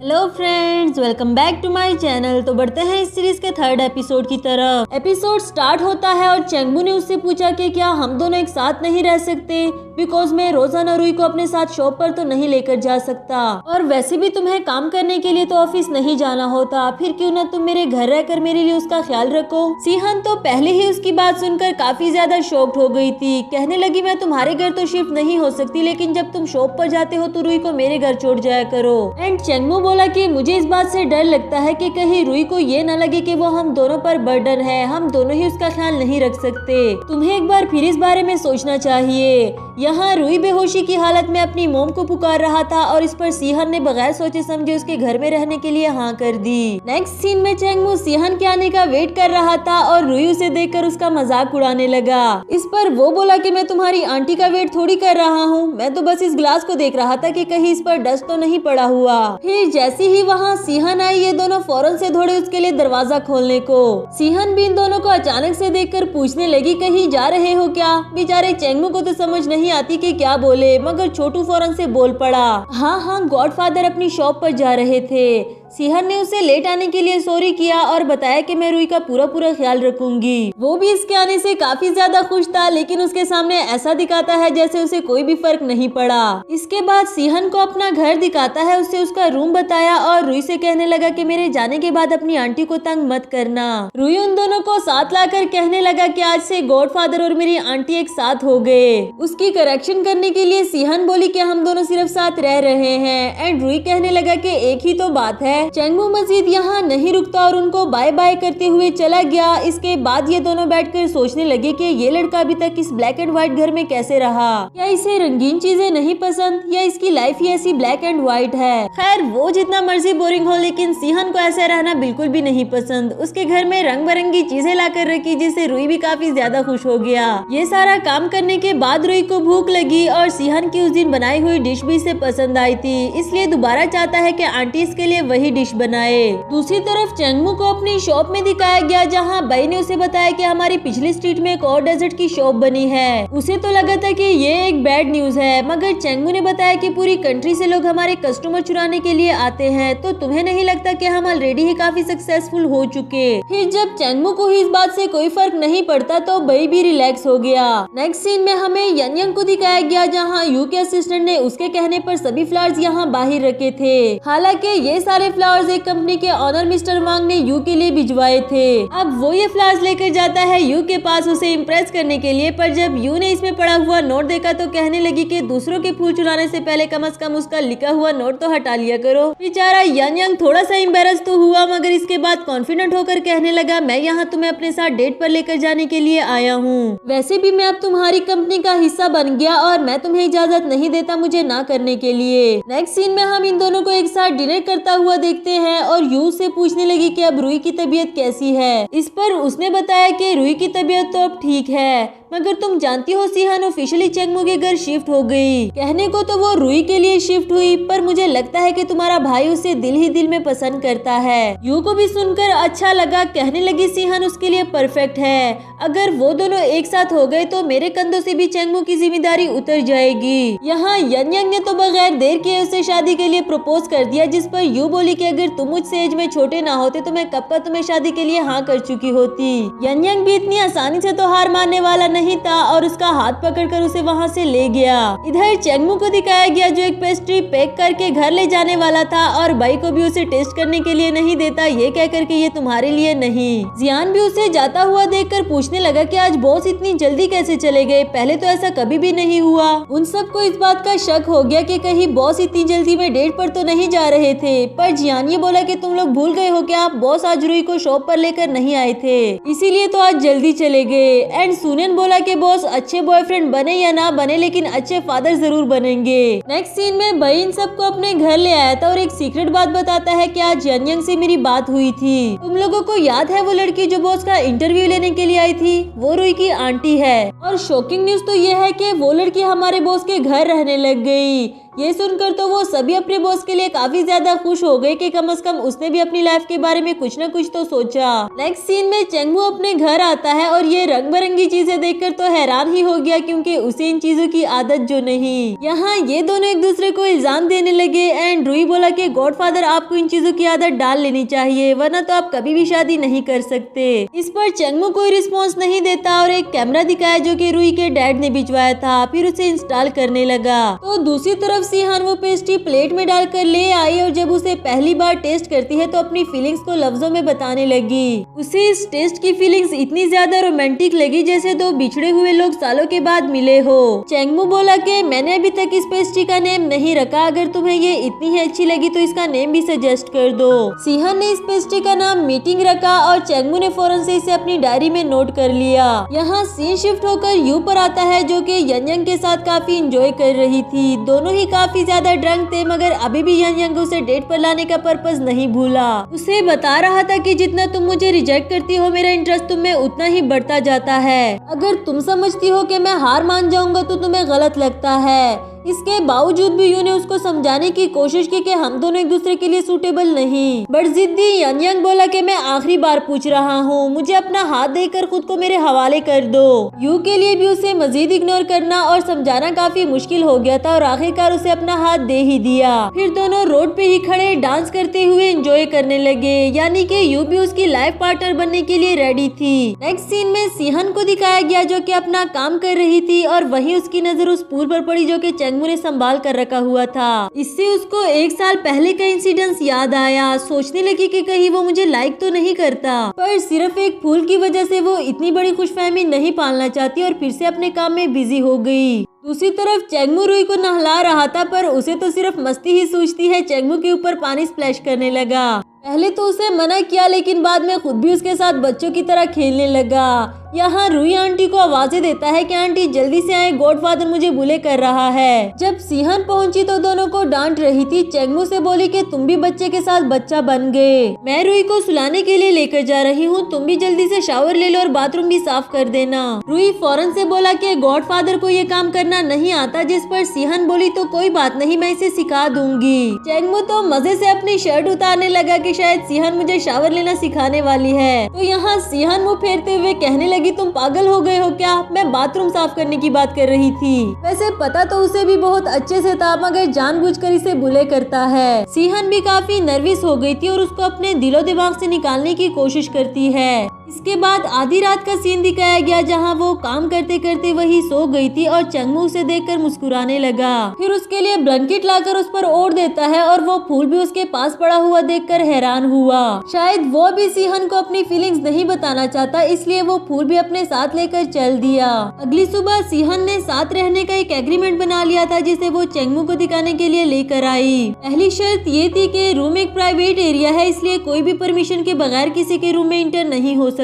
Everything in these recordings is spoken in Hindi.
Hello friends, welcome back to my channel. तो बढ़ते हैं इस सीरीज के थर्ड एपिसोड की तरफ। एपिसोड स्टार्ट होता है और चेंगबू ने उससे पूछा कि क्या हम दोनों एक साथ नहीं रह सकते, बिकॉज मैं रोजाना रुई को अपने साथ शॉप पर तो नहीं लेकर जा सकता, और वैसे भी तुम्हें काम करने के लिए तो ऑफिस नहीं जाना होता, फिर क्यों ना तुम मेरे घर रहकर मेरे लिए उसका ख्याल रखो। सीहन तो पहले ही उसकी बात सुनकर काफी ज्यादा शॉक्ड हो गई थी। कहने लगी, मैं तुम्हारे घर तो शिफ्ट नहीं हो सकती, लेकिन जब तुम शॉप पर जाते हो तो रुई को मेरे घर छोड़ जाया करो। एंड चेंगबू बोला कि मुझे इस बात से डर लगता है कि कहीं रुई को ये न लगे कि वो हम दोनों पर बर्डन है, हम दोनों ही उसका ख्याल नहीं रख सकते। तुम्हें एक बार फिर इस बारे में सोचना चाहिए। यहाँ रुई बेहोशी की हालत में अपनी मोम को पुकार रहा था और इस पर सीहन ने बगैर सोचे समझे उसके घर में रहने के लिए हाँ कर दी। नेक्स्ट सीन में चेंगबू सीहन के आने का वेट कर रहा था और रुई उसे देखकर उसका मजाक उड़ाने लगा। इस पर वो बोला कि मैं तुम्हारी आंटी का वेट थोड़ी कर रहा हूँ, मैं तो बस इस ग्लास को देख रहा था कि कहीं इस पर डस्ट तो नहीं पड़ा हुआ। फिर जैसे ही वहाँ सीहन आई, ये दोनों फौरन से दौड़े उसके लिए दरवाजा खोलने को। सीहन भी इन दोनों को अचानक से देखकर पूछने लगी, कहीं जा रहे हो क्या? बेचारे चेंगबू को तो समझ नहीं आती कि क्या बोले, मगर छोटू फौरन से बोल पड़ा, हाँ गॉडफादर अपनी शॉप पर जा रहे थे। सीहन ने उसे लेट आने के लिए सॉरी किया और बताया कि मैं रुई का पूरा ख्याल रखूंगी। वो भी इसके आने से काफी ज्यादा खुश था, लेकिन उसके सामने ऐसा दिखाता है जैसे उसे कोई भी फर्क नहीं पड़ा। इसके बाद सीहन को अपना घर दिखाता है, उसे उसका रूम बताया और रुई से कहने लगा कि मेरे जाने के बाद अपनी आंटी को तंग मत करना। रुई उन दोनों को साथ लाकर कहने लगा कि आज से गॉडफादर और मेरी आंटी एक साथ हो गए। उसकी करेक्शन करने के लिए सीहन बोली कि हम दोनों सिर्फ साथ रह रहे हैं, एंड रुई कहने लगा कि एक ही तो बात है। चेंगबू मजीद यहाँ नहीं रुकता और उनको बाय बाय करते हुए चला गया। इसके बाद ये दोनों बैठकर सोचने लगे कि ये लड़का अभी तक इस ब्लैक एंड व्हाइट घर में कैसे रहा, क्या इसे रंगीन चीजें नहीं पसंद, या इसकी लाइफ ही ऐसी ब्लैक एंड व्हाइट है। खैर वो जितना मर्जी बोरिंग हो, लेकिन सीहन को ऐसा रहना बिल्कुल भी नहीं पसंद। उसके घर में रंग बिरंगी चीजें लाकर रखी, जिससे रुई भी काफी ज्यादा खुश हो गया। ये सारा काम करने के बाद रुई को भूख लगी और सीहन की उस दिन बनाई हुई डिश भी इसे पसंद आई थी, इसलिए दोबारा चाहता है कि आंटी इसके लिए वही डिश बनाए। दूसरी तरफ चेंगबू को अपनी शॉप में दिखाया गया, जहाँ भाई ने उसे बताया कि हमारी पिछली स्ट्रीट में एक और डेजर्ट की शॉप बनी है। उसे तो लगा था कि ये एक बैड न्यूज है, मगर चेंगबू ने बताया कि पूरी कंट्री से लोग हमारे कस्टमर चुराने के लिए आते हैं, तो तुम्हें नहीं लगता कि हम ऑलरेडी ही काफी सक्सेसफुल हो चुके। फिर जब चेंगबू को इस बात से कोई फर्क नहीं पड़ता तो भाई भी रिलैक्स हो गया। नेक्स्ट सीन में हमें यंग को दिखाया गया, जहाँ यू के असिस्टेंट ने उसके कहने पर सभी फ्लावर्स यहाँ बाहर रखे थे। हालांकि ये सारे फ्लावर्स एक कंपनी के ऑनर मिस्टर वांग ने यू के लिए भिजवाए थे। अब वो ये फ्लावर्स लेकर जाता है यू के पास उसे इम्प्रेस करने के लिए, पर जब यू ने इसमें पड़ा हुआ नोट देखा तो कहने लगी कि दूसरों के फूल चुराने से पहले कम से कम उसका लिखा हुआ नोट तो हटा लिया करो। बेचारा यंग थोड़ा सा एम्बेरस तो हुआ, मगर इसके बाद कॉन्फिडेंट होकर कहने लगा, मैं यहाँ तुम्हें अपने साथ डेट पर लेकर जाने के लिए आया हूँ। वैसे भी मैं अब तुम्हारी कंपनी का हिस्सा बन गया और मैं तुम्हें इजाजत नहीं देता मुझे ना करने के लिए। नेक्स्ट सीन में हम इन दोनों को एक साथ डिनर करता हुआ देखते हैं और यू से पूछने लगी कि अब रुई की तबीयत कैसी है। इस पर उसने बताया कि रुई की तबीयत तो अब ठीक है, मगर तुम जानती हो सीहन ऑफिशियली चेंगबू के घर शिफ्ट हो गई। कहने को तो वो रुई के लिए शिफ्ट हुई, पर मुझे लगता है कि तुम्हारा भाई उसे दिल ही दिल में पसंद करता है। यू को भी सुनकर अच्छा लगा। कहने लगी, सीहन उसके लिए परफेक्ट है। अगर वो दोनों एक साथ हो गए तो मेरे कंधों से भी चेंगबू की जिम्मेदारी उतर जाएगी। यहाँ यंग ने तो बगैर देर किए उसे शादी के लिए प्रपोज कर दिया, जिस पर यू बोली कि अगर तुम मुझसे एज में छोटे ना होते तो मैं कब का तुम्हें शादी के लिए हाँ कर चुकी होती। यंग भी इतनी आसानी से तो हार मानने वाला नहीं था और उसका हाथ पकड़कर उसे वहाँ से ले गया। इधर चेंगबू को दिखाया गया, जो एक पेस्ट्री पैक करके घर ले जाने वाला था और भाई को भी उसे टेस्ट करने के लिए नहीं देता, ये कहकर के ये तुम्हारे लिए नहीं। जियान भी उसे जाता हुआ देखकर पूछने लगा कि आज बॉस इतनी जल्दी कैसे चले गए, पहले तो ऐसा कभी भी नहीं हुआ। उन सबको इस बात का शक हो गया कि कहीं बॉस इतनी जल्दी में डेट पर तो नहीं जा रहे थे, पर जियान ये बोला कि तुम लोग भूल गए हो क्या, बॉस आज रुई को शॉप पर लेकर नहीं आए थे, इसीलिए तो आज जल्दी चले गए। एंड सुनियन बोला कि बॉस अच्छे बॉयफ्रेंड बने या ना बने, लेकिन अच्छे फादर जरूर बनेंगे। नेक्स्ट सीन में भाई इन सबको अपने घर ले आया था और एक सीक्रेट बात बताता है कि आज यंग से मेरी बात हुई थी। तुम लोगों को याद है वो लड़की जो बॉस का इंटरव्यू लेने के लिए आई थी, वो रुई की आंटी है। और शॉकिंग न्यूज तो ये है कि वो लड़की हमारे बॉस के घर रहने लग गई। ये सुनकर तो वो सभी अपने बॉस के लिए काफी ज्यादा खुश हो गए कि कम से कम उसने भी अपनी लाइफ के बारे में कुछ न कुछ तो सोचा। नेक्स्ट सीन में चेंगमू अपने घर आता है और ये रंग बिरंगी चीजें देखकर तो हैरान ही हो गया, क्योंकि उसे इन चीजों की आदत जो नहीं। यहाँ ये दोनों एक दूसरे को इल्जाम देने लगे एंड रूही बोला कि गॉडफादर आपको इन चीजों की आदत डाल लेनी चाहिए, वरना तो आप कभी भी शादी नहीं कर सकते। इस पर चेंगमू कोई रिस्पॉन्स नहीं देता और एक कैमरा दिखाया जो कि रूही के डैड ने भिजवाया था, फिर उसे इंस्टॉल करने लगा। तो दूसरी तरफ सीहान वो पेस्ट्री प्लेट में डालकर ले आई और जब उसे पहली बार टेस्ट करती है तो अपनी फीलिंग्स को लफ्जों में बताने लगी। उसे इस टेस्ट की फीलिंग्स इतनी ज्यादा रोमांटिक लगी जैसे दो बिछड़े हुए लोग सालों के बाद मिले हो। चेंगमू बोला कि मैंने अभी तक इस पेस्ट्री का नेम नहीं रखा, अगर तुम्हें ये इतनी ही अच्छी लगी तो इसका नेम भी सजेस्ट कर दो। सीहान ने इस पेस्ट्री का नाम मीटिंग रखा और चेंगमू ने फौरन से इसे अपनी डायरी में नोट कर लिया। यहाँ सीन शिफ्ट होकर यू पर आता है जो कि यंग के साथ काफी इंजॉय कर रही थी। दोनों ही काफी ज्यादा ड्रंक थे, मगर अभी भी यंग उसे डेट पर लाने का पर्पस नहीं भूला। उसे बता रहा था कि जितना तुम मुझे रिजेक्ट करती हो मेरा इंटरेस्ट तुम में उतना ही बढ़ता जाता है। अगर तुम समझती हो कि मैं हार मान जाऊंगा तो तुम्हें गलत लगता है। इसके बावजूद भी यू ने उसको समझाने की कोशिश की कि हम दोनों एक दूसरे के लिए सूटेबल नहीं। बट जिद्दी यंग बोला कि मैं आखिरी बार पूछ रहा हूँ, मुझे अपना हाथ देकर खुद को मेरे हवाले कर दो। यू के लिए भी उसे मजीद इग्नोर करना और समझाना काफी मुश्किल हो गया था और आखिरकार उसे अपना हाथ दे ही दिया। फिर दोनों रोड पे ही खड़े डांस करते हुए एंजॉय करने लगे, यानी कि यू भी उसकी लाइफ पार्टनर बनने के लिए रेडी थी। नेक्स्ट सीन में सीहन को दिखाया गया जो कि अपना काम कर रही थी और वहीं उसकी नजर उस फूल पर पड़ी जो कि चेंगमू ने संभाल कर रखा हुआ था। इससे उसको 1 साल पहले का इंसिडेंस याद आया। सोचने लगी कि कहीं वो मुझे लाइक तो नहीं करता, पर सिर्फ एक फूल की वजह से वो इतनी बड़ी खुशफहमी नहीं पालना चाहती और फिर से अपने काम में बिजी हो गई। दूसरी तरफ चेंगमू रूही को नहला रहा था, पर उसे तो सिर्फ मस्ती ही सूझती है। चेंगमू के ऊपर पानी स्प्लैश करने लगा। पहले तो उसे मना किया, लेकिन बाद में खुद भी उसके साथ बच्चों की तरह खेलने लगा। यहाँ रूही आंटी को आवाजें देता है कि आंटी जल्दी से आए, गॉडफादर मुझे बुले कर रहा है। जब सीहन पहुंची तो दोनों को डांट रही थी। चेंगमू से बोली कि तुम भी बच्चे के साथ बच्चा बन गए। मैं रूही को सुलाने के लिए लेकर जा रही हूँ, तुम भी जल्दी से शावर ले लो और बाथरूम भी साफ कर देना। रूही फौरन से बोला कि गॉडफादर को ये काम करना नहीं आता, जिस पर सीहन बोली तो कोई बात नहीं, मैं इसे सिखा दूंगी। चेंगमू तो मजे से अपनी शर्ट उतारने लगा कि शायद सीहन मुझे शावर लेना सिखाने वाली है। तो यहाँ सीहन मुँह फेरते हुए कहने लगी, तुम पागल हो गए हो क्या? मैं बाथरूम साफ करने की बात कर रही थी। वैसे पता तो उसे भी बहुत अच्छे से था, मगर जानबूझकर इसे बुले करता है। सीहन भी काफी नर्वस हो गई थी और उसको अपने दिलो दिमाग से निकालने की कोशिश करती है। इसके बाद आधी रात का सीन दिखाया गया जहाँ वो काम करते करते वही सो गई थी और चेंगमू उसे देखकर मुस्कुराने लगा। फिर उसके लिए ब्लैंकेट लाकर उस पर ओढ़ देता है और वो फूल भी उसके पास पड़ा हुआ देखकर हैरान हुआ। शायद वो भी सीहन को अपनी फीलिंग्स नहीं बताना चाहता, इसलिए वो फूल भी अपने साथ लेकर चल दिया। अगली सुबह सीहन ने साथ रहने का एक एग्रीमेंट बना लिया था, जिसे वो चेंगमू को दिखाने के लिए लेकर आई। पहली शर्त ये थी कि रूम एक प्राइवेट एरिया है, इसलिए कोई भी परमिशन के बगैर किसी के रूम में इंटर नहीं हो सकता।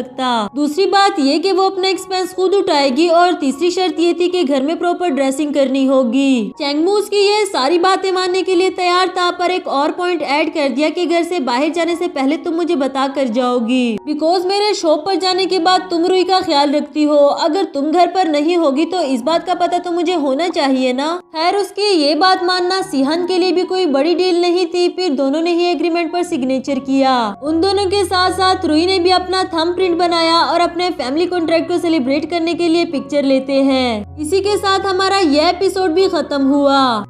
दूसरी बात ये कि वो अपना एक्सपेंस खुद उठाएगी और तीसरी शर्त ये थी कि घर में प्रॉपर ड्रेसिंग करनी होगी। चेंगमू उसकी ये सारी बातें मानने के लिए तैयार था, पर एक और पॉइंट ऐड कर दिया कि घर से बाहर जाने से पहले तुम मुझे बता कर जाओगी, बिकॉज मेरे शॉप पर जाने के बाद तुम रूही का ख्याल रखती हो। अगर तुम घर पर नहीं होगी तो इस बात का पता तो मुझे होना चाहिए ना। खैर उसकी ये बात मानना सीहन के लिए भी कोई बड़ी डील नहीं थी। फिर दोनों ने ही एग्रीमेंट पर सिग्नेचर किया। उन दोनों के साथ साथ रूही ने भी अपना थंब प्रिंट बनाया और अपने फैमिली कॉन्ट्रैक्ट को सेलिब्रेट करने के लिए पिक्चर लेते हैं। इसी के साथ हमारा यह एपिसोड भी खत्म हुआ।